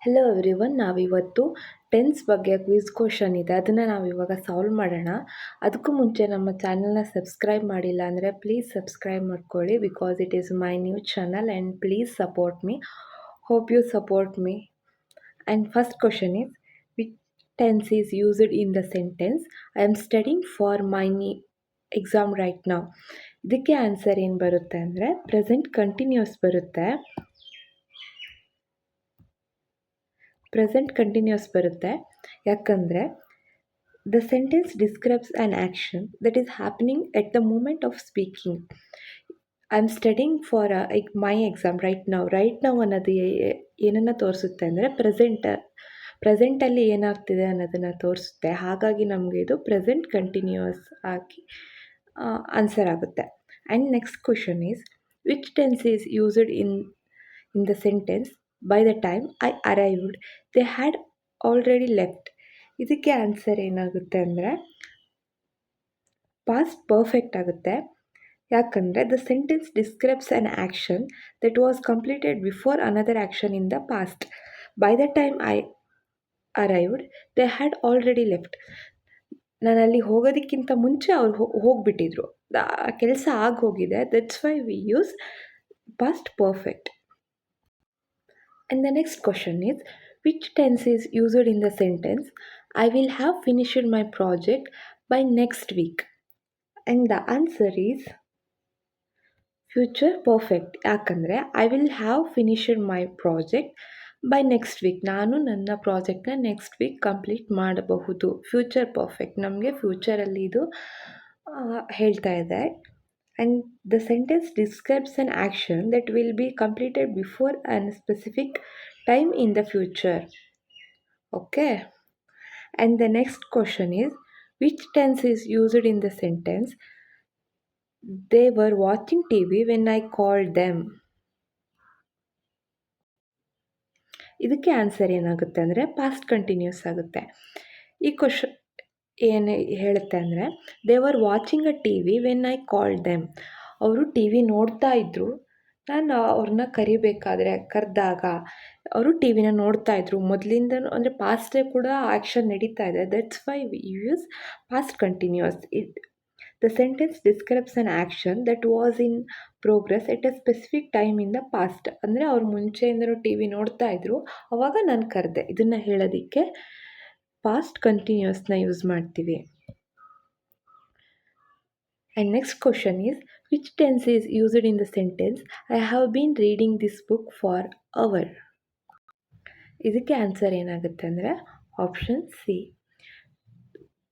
Hello everyone, ನಾವಿವತ್ತು tense ಬಗ್ಗೆ quiz question ಇದೆ, ಅದನ್ನು ನಾವಿವಾಗ ಸಾಲ್ವ್ ಮಾಡೋಣ. ಅದಕ್ಕೂ ಮುಂಚೆ ನಮ್ಮ ಚಾನಲ್ನ ಸಬ್ಸ್ಕ್ರೈಬ್ ಮಾಡಿಲ್ಲ ಅಂದರೆ ಪ್ಲೀಸ್ ಸಬ್ಸ್ಕ್ರೈಬ್ ಮಾಡ್ಕೊಳ್ಳಿ, because it is my new channel and please support me. Hope you support me. And first question is, which tense is used in the sentence I am studying for my exam right now? ಇದಕ್ಕೆ answer ಏನು ಬರುತ್ತೆ ಅಂದರೆ present continuous ಬರುತ್ತೆ. Present continuous ಬರುತ್ತೆ, ಯಾಕಂದರೆ the sentence describes an action that is happening at the moment of speaking. I am studying for my exam right now ಅನ್ನೋದು ಏನನ್ನು ತೋರಿಸುತ್ತೆ ಅಂದರೆ ಪ್ರೆಸೆಂಟಲ್ಲಿ ಏನಾಗ್ತಿದೆ ಅನ್ನೋದನ್ನು ತೋರಿಸುತ್ತೆ. ಹಾಗಾಗಿ ನಮಗೆ ಇದು ಪ್ರೆಸೆಂಟ್ ಕಂಟಿನ್ಯೂಸ್ ಆಗಿ ಆನ್ಸರ್ ಆಗುತ್ತೆ. And next question is, which tense is used in the sentence by the time I arrived they had already left? ಇದಕ್ಕೆ ಆನ್ಸರ್ ಏನಾಗುತ್ತೆ ಅಂದರೆ ಪಾಸ್ಟ್ ಪರ್ಫೆಕ್ಟ್ ಆಗುತ್ತೆ, ಯಾಕಂದರೆ the sentence describes an action that was completed before another action in the past. By the time I arrived they had already left. ನಾನು ಅಲ್ಲಿ ಹೋಗೋದಕ್ಕಿಂತ ಮುಂಚೆ ಅವ್ರು ಹೋಗಿಬಿಟ್ಟಿದ್ರು, ಕೆಲಸ ಆಗೋಗಿದೆ. That's why we use past perfect. And the next question is, which tense is used in the sentence I will have finished my project by next week? And the answer is future perfect. ಯಾಕಂದರೆ I will have finished my project by next week. ನಾನು ನನ್ನ ಪ್ರಾಜೆಕ್ಟ್ನ next week complete ಮಾಡಬಹುದು. Future perfect ನಮಗೆ ಫ್ಯೂಚರಲ್ಲಿ ಇದು ಹೇಳ್ತಾ ಇದೆ. And the sentence describes an action that will be completed before a specific time in the future. Okay. And the next question is, which tense is used in the sentence they were watching TV when I called them? ಇದಕ್ಕೆ answer ಏನಾಗುತ್ತೆ ಅಂದರೆ past continuous ಆಗುತ್ತೆ. ಈ question ಏನು ಹೇಳುತ್ತೆ ಅಂದರೆ, they were watching a T V when I called them. ಅವರು T V ನೋಡ್ತಾ ಇದ್ದರು, ನಾನು ಅವ್ರನ್ನ ಕರೆದಾಗ ಅವರು ಟಿ ವಿನ ನೋಡ್ತಾ ಇದ್ರು. ಮೊದಲಿಂದ ಅಂದರೆ ಪಾಸ್ಟೇ ಕೂಡ ಆ್ಯಕ್ಷನ್ ನಡೀತಾ ಇದೆ. That's why we use past continuous. The sentence describes an action that was in progress at a specific time in the past. ಅಂದರೆ ಅವ್ರು ಮುಂಚೆಯಿಂದಲೂ ಟಿ ವಿ ನೋಡ್ತಾ ಇದ್ರು, ಅವಾಗ ನಾನು ಕರೆದೆ. ಇದನ್ನು ಹೇಳೋದಕ್ಕೆ ಪಾಸ್ಟ್ ಕಂಟಿನ್ಯೂಸ್ನ ಯೂಸ್ ಮಾಡ್ತೀವಿ. And next question is, which tense is used in the sentence I have been reading this book for hour? ಇದಕ್ಕೆ ಆನ್ಸರ್ ಏನಾಗುತ್ತೆ ಅಂದರೆ option C,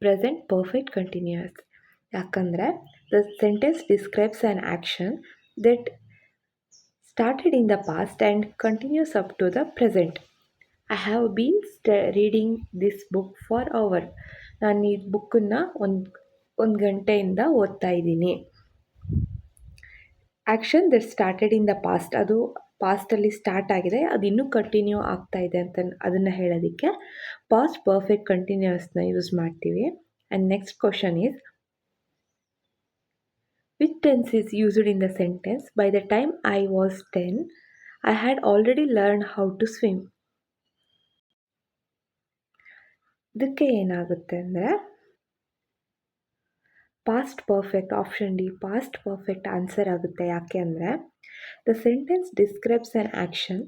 present perfect continuous. ಯಾಕಂದರೆ the sentence describes an action that started in the past and continues up to the present. I have been reading this book for hour. ನಾನು ಈ ಬುಕ್ಕನ್ನು ಒಂದು ಗಂಟೆಯಿಂದ ಓದ್ತಾ ಇದ್ದೀನಿ. Action that started in the past, ಅದು ಪಾಸ್ಟಲ್ಲಿ ಸ್ಟಾರ್ಟ್ ಆಗಿದೆ, ಅದು ಇನ್ನೂ ಕಂಟಿನ್ಯೂ ಆಗ್ತಾ ಇದೆ ಅಂತ ಅದನ್ನು ಹೇಳೋದಕ್ಕೆ ಪಾಸ್ಟ್ ಪರ್ಫೆಕ್ಟ್ ಕಂಟಿನ್ಯೂಸ್ನ ಯೂಸ್ ಮಾಡ್ತೀವಿ. And next question is, which tense is used in the sentence by the time I was 10 I had already learn how to swim? ಇದಕ್ಕೆ ಏನಾಗುತ್ತೆ ಅಂದರೆ past perfect, option D past perfect answer ಆಗುತ್ತೆ. ಯಾಕೆ ಅಂದರೆ the sentence describes an action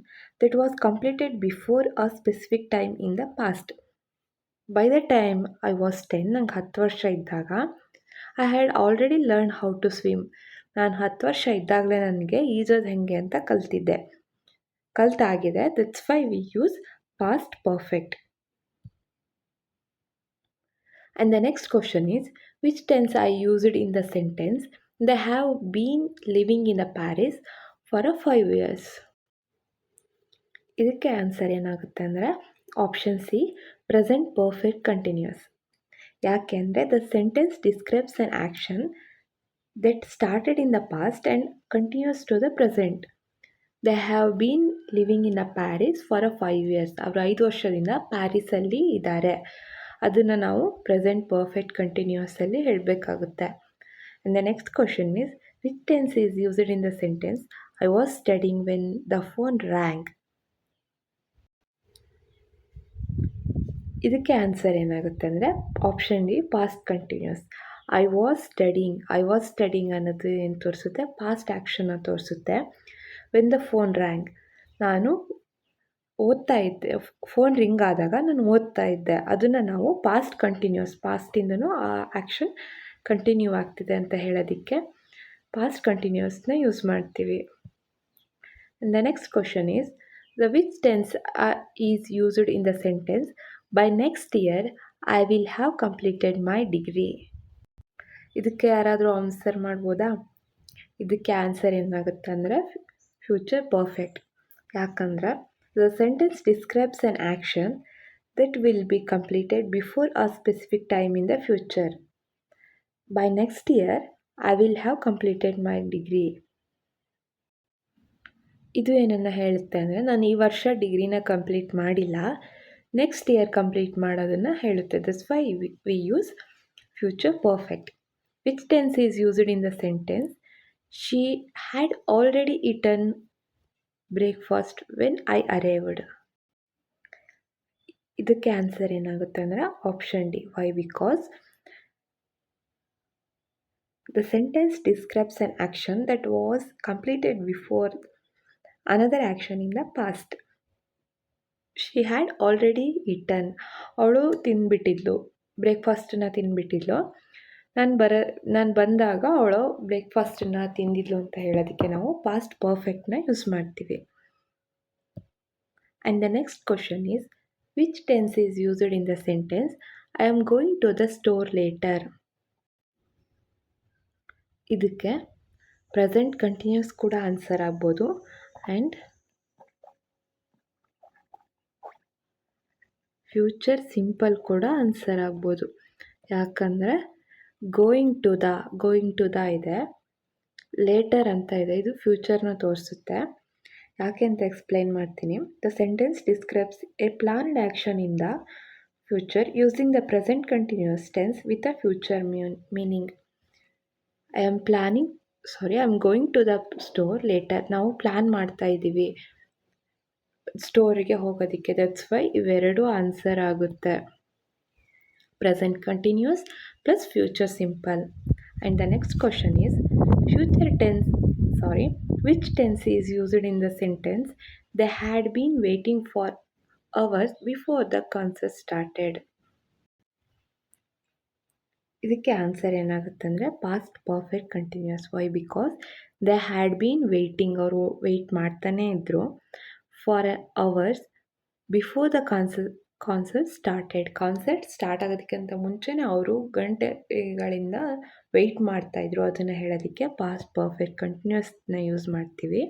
that was completed before a specific time in the past. By the time I was 10, ನಂಗೆ 10 ವರ್ಷ ಇದ್ದಾಗ, I had already learn how to swim, ನಾನು 10 ವರ್ಷ ಇದ್ದಾಗಲೇ ನನಗೆ ಈಜೋದು ಹೇಗೆ ಅಂತ ಕಲ್ತಾಗಿದೆ. That's why we use past perfect. And the next question is, which tense I used in the sentence they have been living in Paris for 5 years? ಇದಕ್ಕೆ answer ಏನಾಗುತ್ತೆ ಅಂದರೆ option C, present perfect continuous. ಯಾಕೆ ಅಂದರೆ the sentence describes an action that started in the past and continues to the present. They have been living in Paris for 5 years. ಅವರು 5 ವರ್ಷದಿಂದ ಪ್ಯಾರಿಸಲ್ಲಿ ಇದ್ದಾರೆ. ಅದನ್ನು ನಾವು ಪ್ರೆಸೆಂಟ್ ಪರ್ಫೆಕ್ಟ್ ಕಂಟಿನ್ಯೂಸಲ್ಲಿ ಹೇಳಬೇಕಾಗುತ್ತೆ. And the next question is, which tense is used in the sentence I was studying when the phone rang? ಇದಕ್ಕೆ answer ಏನಾಗುತ್ತೆ ಅಂದರೆ option D past continuous. I was studying ಅನ್ನೋದು ಏನು ತೋರಿಸುತ್ತೆ, ಪಾಸ್ಟ್ ಆ್ಯಕ್ಷನ್ನ ತೋರಿಸುತ್ತೆ. ವೆನ್ ದ ಫೋನ್ ರ್ಯಾಂಗ್, ನಾನು ಓದ್ತಾ ಇದ್ದೆ, ಫೋನ್ ರಿಂಗ್ ಆದಾಗ ನಾನು ಓದ್ತಾ ಇದ್ದೆ, ಅದನ್ನು ನಾವು ಪಾಸ್ಟ್ ಕಂಟಿನ್ಯೂಸ್, ಪಾಸ್ಟಿಂದನೂ ಆ ಆ್ಯಕ್ಷನ್ ಕಂಟಿನ್ಯೂ ಆಗ್ತಿದೆ ಅಂತ ಹೇಳೋದಕ್ಕೆ ಪಾಸ್ಟ್ ಕಂಟಿನ್ಯೂಸ್ನ ಯೂಸ್ ಮಾಡ್ತೀವಿ. And the next question is, the which tense is used in the sentence, by next year I will have completed my degree? ಇದಕ್ಕೆ ಯಾರಾದರೂ ಆನ್ಸರ್ ಮಾಡ್ಬೋದಾ? ಇದಕ್ಕೆ ಆನ್ಸರ್ ಏನಾಗುತ್ತೆ ಅಂದರೆ ಫ್ಯೂಚರ್ ಪರ್ಫೆಕ್ಟ್. ಯಾಕಂದರೆ the sentence describes an action that will be completed before a specific time in the future. By next year I will have completed my degree. ಇದು ಏನನ್ನು ಹೇಳುತ್ತೆ ಅಂದರೆ ನಾನು ಈ ವರ್ಷ ಡಿಗ್ರಿನ ಕಂಪ್ಲೀಟ್ ಮಾಡಿಲ್ಲ, ನೆಕ್ಸ್ಟ್ ಇಯರ್ ಕಂಪ್ಲೀಟ್ ಮಾಡೋದನ್ನು ಹೇಳುತ್ತೆ. That's why we use future perfect. Which tense is used in the sentence, she had already eaten breakfast when I arrived. ಇದಕ್ಕೆ ಆನ್ಸರ್ ಏನಾಗುತ್ತೆ ಅಂದರೆ option D. Why? Because the sentence describes an action that was completed before another action in the past. She had already eaten, ಅವಳು ತಿಂದ್ಬಿಟ್ಟಿದ್ಲು, ಬ್ರೇಕ್ಫಾಸ್ಟನ್ನ ತಿಂದ್ಬಿಟ್ಟಿದ್ಲು. ನಾನು ಬಂದಾಗ ಅವಳು ಬ್ರೇಕ್ಫಾಸ್ಟನ್ನ ತಿಂದಿದ್ಲು ಅಂತ ಹೇಳೋದಕ್ಕೆ ನಾವು ಪಾಸ್ಟ್ ಪರ್ಫೆಕ್ಟ್ನ ಯೂಸ್ ಮಾಡ್ತೀವಿ. And the next question is, which tense is used in the sentence, I am going to the store later? ಇದಕ್ಕೆ ಪ್ರೆಸೆಂಟ್ ಕಂಟಿನ್ಯೂಸ್ ಕೂಡ ಆನ್ಸರ್ ಆಗ್ಬೋದು ಆ್ಯಂಡ್ ಫ್ಯೂಚರ್ ಸಿಂಪಲ್ ಕೂಡ ಆನ್ಸರ್ ಆಗ್ಬೋದು. ಯಾಕಂದರೆ ಗೋಯಿಂಗ್ ಟು ದ ಇದೆ, later ಅಂತ ಇದೆ, ಇದು ಫ್ಯೂಚರ್ನ ತೋರಿಸುತ್ತೆ. ಯಾಕೆ ಅಂತ ಎಕ್ಸ್ಪ್ಲೈನ್ ಮಾಡ್ತೀನಿ. The sentence describes a planned action in the future using the present continuous tense with a future meaning. I am going to the store later. ನಾವು ಪ್ಲ್ಯಾನ್ ಮಾಡ್ತಾ ಇದ್ದೀವಿ ಸ್ಟೋರಿಗೆ ಹೋಗೋದಕ್ಕೆ. ದಟ್ಸ್ ವೈ ಇವೆರಡೂ ಆನ್ಸರ್ ಆಗುತ್ತೆ. Present continuous plus future simple. And the next question is, which tense is used in the sentence, they had been waiting for hours before the concert started? ಇದಕ್ಕೆ answer ಏನಾಗುತ್ತೆ ಅಂದರೆ past perfect continuous. Why? Because they had been waiting, ಅವರು wait ಮಾಡ್ತಾನೇ ಇದ್ದರು for hours before the concert started. Concert start ಆಗೋದಕ್ಕಿಂತ ಮುಂಚೆನೇ ಅವರು ಗಂಟೆಗಳಿಂದ ವೆಯ್ಟ್ ಮಾಡ್ತಾಯಿದ್ರು, ಅದನ್ನು ಹೇಳೋದಕ್ಕೆ ಪಾಸ್ಟ್ ಪರ್ಫೆಕ್ಟ್ ಕಂಟಿನ್ಯೂಸ್ನ ಯೂಸ್ ಮಾಡ್ತೀವಿ.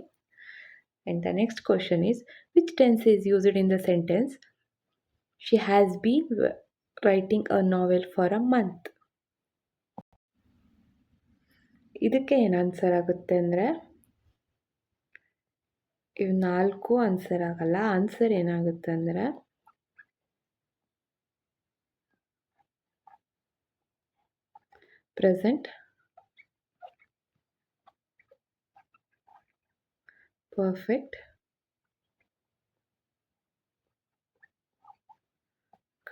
And the next question is, which tense is used in the sentence, she has been writing a novel for a month? ಇದಕ್ಕೆ ಏನು ಆನ್ಸರ್ ಆಗುತ್ತೆ ಅಂದರೆ ಇವು 4 ಆನ್ಸರ್ ಆಗಲ್ಲ. ಆನ್ಸರ್ ಏನಾಗುತ್ತೆ ಅಂದರೆ present perfect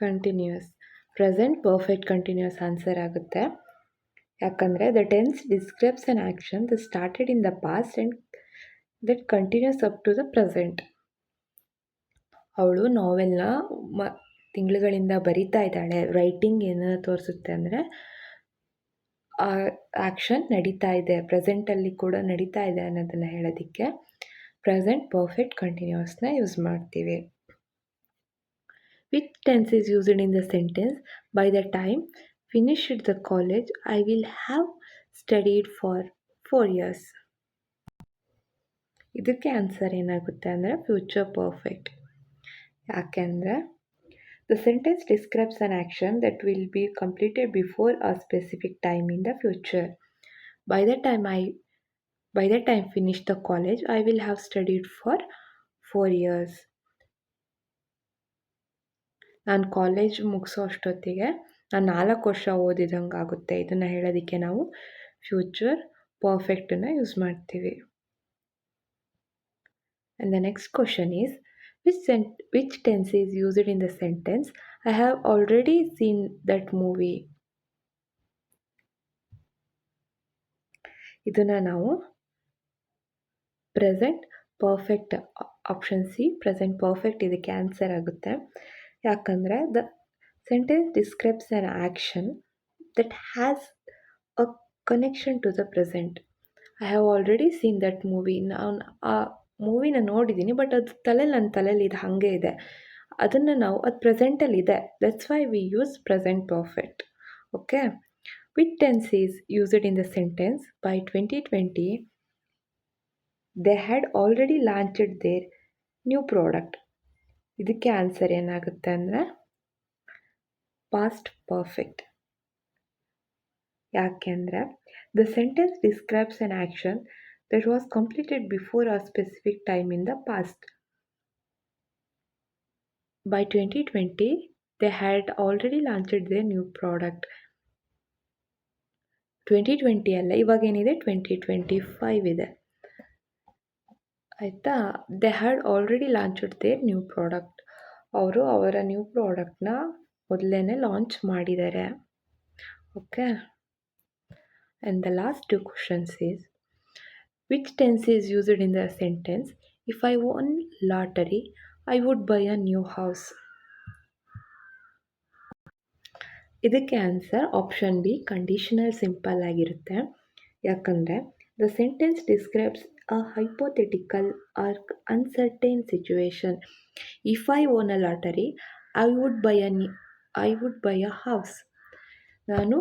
continuous. Present perfect continuous answer ಆಗುತ್ತೆ. ಯಾಕಂದರೆ the tense describes an action that started in the past and that continues up to the present. ಅವಳು ನಾವೆಲ್ನ ತಿಂಗಳುಗಳಿಂದ ಬರಿತಾ ಇದ್ದಾಳೆ. ರೈಟಿಂಗ್ ಏನನ್ನ ತೋರಿಸುತ್ತೆ ಅಂದರೆ ಆ ಆ್ಯಕ್ಷನ್ ನಡೀತಾ ಇದೆ, ಪ್ರೆಸೆಂಟಲ್ಲಿ ಕೂಡ ನಡೀತಾ ಇದೆ ಅನ್ನೋದನ್ನು ಹೇಳೋದಕ್ಕೆ ಪ್ರೆಸೆಂಟ್ ಪರ್ಫೆಕ್ಟ್ ಕಂಟಿನ್ಯೂಸ್ನ ಯೂಸ್ ಮಾಡ್ತೀವಿ. Which tense is used in the sentence, by the time finished the college I will have studied for 4 years? ಇದಕ್ಕೆ ಆನ್ಸರ್ ಏನಾಗುತ್ತೆ ಅಂದರೆ ಫ್ಯೂಚರ್ ಪರ್ಫೆಕ್ಟ್. ಯಾಕೆಂದರೆ the sentence describes an action that will be completed before a specific time in the future. By the time finish the college I will have studied for 4 years. ನಾನು college ಮುಗಿಸೋ ಅಷ್ಟೊತ್ತಿಗೆ ನಾನು 4 ವರ್ಷ ಓದಿದಂಗೆ ಆಗುತ್ತೆ. ಇದನ್ನು ಹೇಳೋದಕ್ಕೆ ನಾವು future ಪರ್ಫೆಕ್ಟನ್ನು use ಮಾಡ್ತೀವಿ. And the next question is, Which tense is used in the sentence? I have already seen that movie. ಇದನ್ನು ನಾವು present perfect, option C present perfect ಇದಕ್ಕೆ ಆನ್ಸರ್ ಆಗುತ್ತೆ. ಯಾಕಂದರೆ the sentence describes an action that has a connection to the present. I have already seen that movie. ನಾನು ಆ ಮೂವಿನ ನೋಡಿದ್ದೀನಿ, but ಅದು ನನ್ನ ತಲೆಯಲ್ಲಿ ಇದು ಹಾಗೆ ಇದೆ. ಅದನ್ನು ನಾವು ಅದು ಪ್ರೆಸೆಂಟಲ್ಲಿದೆ, that's why we use present perfect. Okay. Which tense is used in the sentence? By 2020 they had already launched their new product. ಇದಕ್ಕೆ ಆನ್ಸರ್ ಏನಾಗುತ್ತೆ ಅಂದರೆ ಪಾಸ್ಟ್ ಪರ್ಫೆಕ್ಟ್. ಯಾಕೆಂದರೆ the sentence describes an action that was completed before a specific time in the past. By 2020, they had already launched their new product. 2020 ಅಲ್ಲ, ಇವಾಗೇನಿದೆ 2025 ಇದೆ ಆಯಿತಾ. They had already launched their new product. ಅವರು ಅವರ new ಪ್ರಾಡಕ್ಟ್ನ ಮೊದಲೇ launch ಮಾಡಿದ್ದಾರೆ. Okay. And the last 2 questions is, which tense is used in the sentence? If I won lottery, I would buy a new house. ಇದಕ್ಕೆ answer option B conditional simple ಆಗಿರುತ್ತೆ. ಯಾಕಂದರೆ the sentence describes a hypothetical or uncertain situation. If I won a lottery, I would buy a house. ನಾನು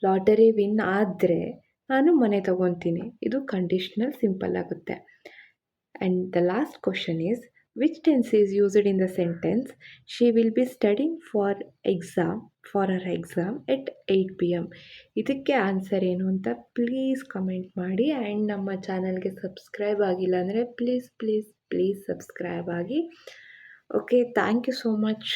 lottery win ಆದರೆ ನಾನು ಮನೆ ತಗೊತೀನಿ. ಇದು conditional simple ಆಗುತ್ತೆ. And the last question is, which tense is used in the sentence? She will be studying for her exam at 8 p.m. ಇದಕ್ಕೆ answer ಏನು ಅಂತ ಪ್ಲೀಸ್ ಕಮೆಂಟ್ ಮಾಡಿ. ಆ್ಯಂಡ್ ನಮ್ಮ ಚಾನಲ್ಗೆ ಸಬ್ಸ್ಕ್ರೈಬ್ ಆಗಿಲ್ಲ ಅಂದರೆ ಪ್ಲೀಸ್ ಸಬ್ಸ್ಕ್ರೈಬ್ ಆಗಿ. Okay, thank you so much.